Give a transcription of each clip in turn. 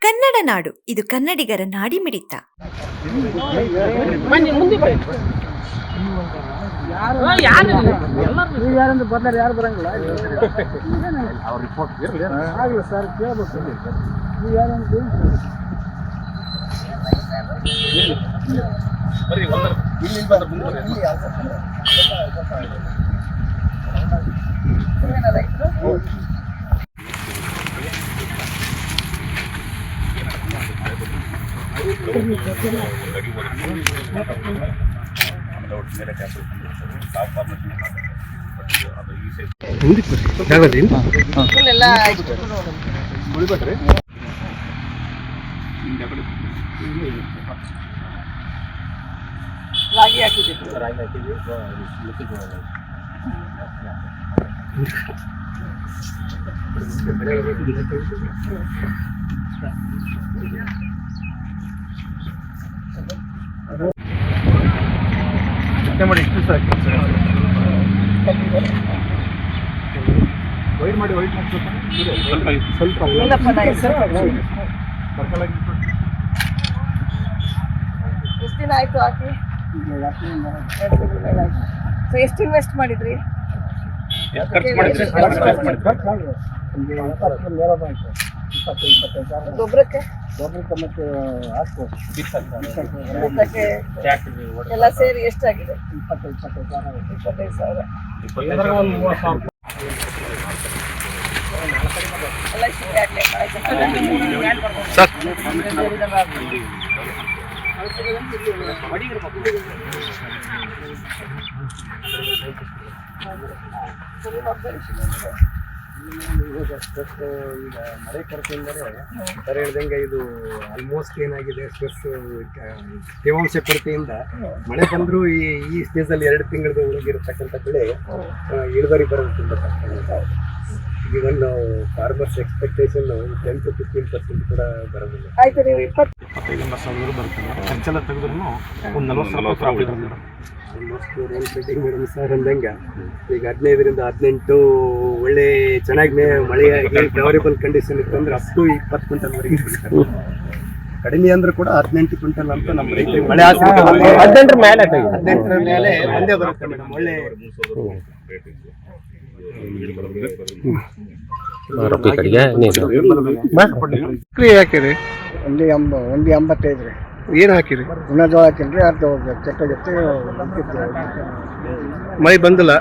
ಕನ್ನಡ ನಾಡು, ಇದು ಕನ್ನಡಿಗರ ನಾಡಿಮಿಡಿತ. ಯಾರು ಬರಂಗಿಲ್ಲ ಆಗಲ್ಲ ಸರ್, ಕೇಳ್ಬೇಕು ನೀವು ಯಾರು ರಾಗಿ ಹಾಕಿದ್ದೀವಿ. ಮಾಡಿ ಎಷ್ಟು ಸರ್ ವೈಟ್ ಮಾಡಿ ಸ್ವಲ್ಪ ಎಷ್ಟು ದಿನ ಆಯ್ತು ಹಾಕಿ? ಎಷ್ಟು ಇನ್ವೆಸ್ಟ್ ಮಾಡಿದ್ರಿ? ಗೊಬ್ಬರಕ್ಕೆ ಮತ್ತೆ ಎಲ್ಲ ಸೇರಿ ಎಷ್ಟಾಗಿದೆ? 25,000. ಈಗ ಮಳೆ ಕೊರತೆ ಎಂದರೆ ಸರ್ ಹೇಳ್ದಂಗೆ ಇದು ಆಲ್ಮೋಸ್ಟ್ ಏನಾಗಿದೆ, ಸ್ಟ್ರೆಸ್ ತೇವಾಂಶ ಕೊರತೆಯಿಂದ ಮಳೆ ಬಂದರೂ ಈ ಸ್ಟೇಜಲ್ಲಿ 2 ತಿಂಗಳ ಒಳಗಿರತಕ್ಕಂಥ ಬೆಳೆ ಇಳುವರಿ ಬರೋದು ತುಂಬ ಕಷ್ಟ. ಇವನ್ ಫಾರ್ಮರ್ಸ್ ಎಕ್ಸ್ಪೆಕ್ಟೇಷನ್ 10 to 15% ಕೂಡ ಬರೋದಿಲ್ಲ. ಆಯ್ತು, ನೀವು 25,000 ಬರ್ತದೆ, ಖರ್ಚೆಲ್ಲ ತೆಗೆದ್ರೂ ಒಂದು 40,000 almost rail fitting madam sir ಅಂದಂಗೆ ಈಗ 15ರಿಂದ 18 ಒಳ್ಳೆ ಚೆನ್ನಾಗಿ ಮಳೆಯಾಗಿ ಫೇವರೇಬಲ್ ಕಂಡೀಷನ್ ಇತ್ತು ಅಂದ್ರೆ ಅಪ್ ಟು 20 ಕ್ವಿಂಟಲ್ವರೆಗೆ ಬಿಡ್ತಾರೆ. ಕಡಿಮೆ ಅಂದ್ರೆ ಕೂಡ 18 ಕ್ವಿಂಟಲ್ ಅಂತ ನಮ್ಮ ರೈತರಿಗೆ ಮಳೆ 18ರ ಮೇಲೆ ಒಂದೇ ಬರುತ್ತೆ ಮೇಡಮ್. ಒಳ್ಳೆ ಹಾಕಿರಿ 1.85 ರೀ. ಏನು ಹಾಕಿರಿ? ಜೋಳ ಹಾಕಿಲ್ರಿ, ಅದು ಚಟ್ಟ ಜೊತೆ ಮಳೆ ಬಂದಿಲ್ಲ.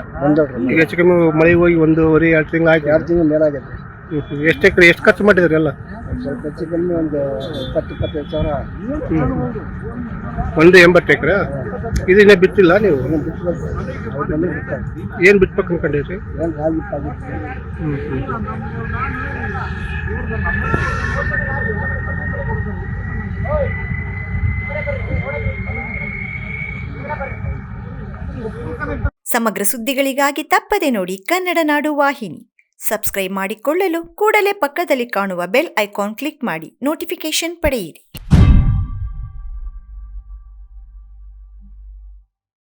ಈಗ ಹೆಚ್ಚು ಕಮ್ಮಿ ಮಳೆ ಹೋಗಿ 1.5-2 ತಿಂಗಳು ಆಯ್ತು. 2 ತಿಂಗಳು ಮೇಲೆ ಆಗೈತೆ. ಎಷ್ಟು ಎಕರೆ ಎಷ್ಟು ಖರ್ಚು ಮಾಡಿದ್ರಿ? ಎಲ್ಲ ಸ್ವಲ್ಪ ಹೆಚ್ಚು ಕಮ್ಮಿ ಒಂದು 20-25 ಸಾವಿರ. 180 ಎಕರೆ. ಇದನ್ನ ಬಿತ್ತಿಲ್ಲ ನೀವು? ಏನು ಬಿತ್ಬೇಕು ಅನ್ಕೊಂಡಿದ್ರಿ? ಸಮಗ್ರ ಸುದ್ದಿಗಳಿಗಾಗಿ ತಪ್ಪದೆ ನೋಡಿ ಕನ್ನಡ ನಾಡು ವಾಹಿನಿ. ಸಬ್ಸ್ಕ್ರೈಬ್ ಮಾಡಿಕೊಳ್ಳಲು ಕೂಡಲೇ ಪಕ್ಕದಲ್ಲಿ ಕಾಣುವ ಬೆಲ್ ಐಕಾನ್ ಕ್ಲಿಕ್ ಮಾಡಿ ನೋಟಿಫಿಕೇಶನ್ ಪಡೆಯಿರಿ.